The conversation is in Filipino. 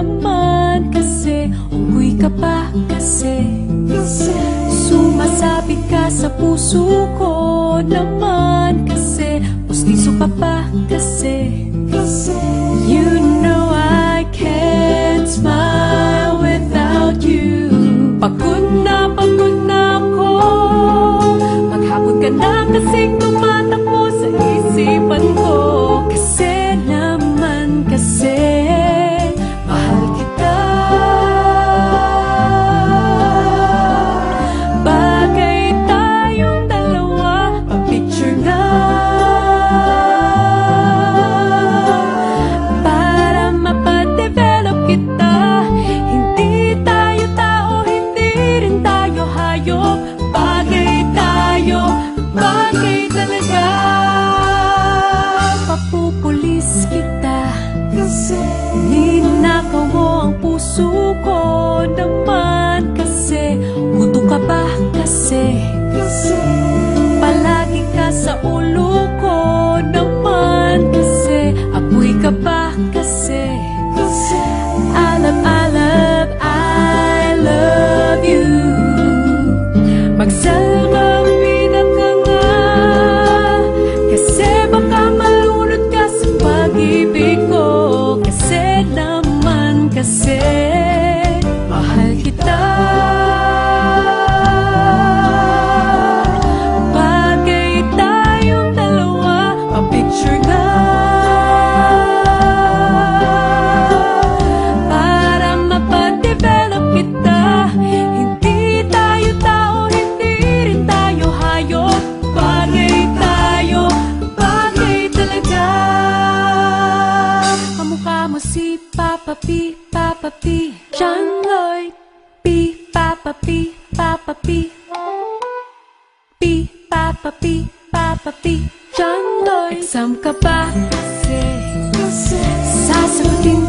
naman kasi, unggoy ka pa kasi, sumasabit ka sa puso ko naman kasi, pustiso ka pa kasi, you know I can't smile without you. Pagod na ako, maghapon ka na kasing tumatakbo sa isipan ko. Kasi naman kasi, mahal kita. Bagay tayong dalawa, pa-picture nga, para mapadevelop kita. Hindi tayo tao, hindi rin tayo hayop. Bagay tayo, bagay talaga. Papupulis kita kasi ninakaw mo ang puso ko naman kasi, gusto ka ba kasi, palagi ka sa ulo ko naman kasi, apoy ka ba kasi, I love you. Magsalbabida ka nga kasi baka malunod ka sa pag-ibig ko. Kasi naman kasi, mahal kita. Bagay tayong dalawa, pa-picture nga, para mapadevelop kita. Hindi tayo tao, hindi rin tayo hayop. Bagay tayo, bagay talaga. Kamukha mo si Papa P, Papa P, John Lloyd P, Papa P, Papa P, P, Papa P, Papa P, John Lloyd. Exam ka ba kasi, sasagutin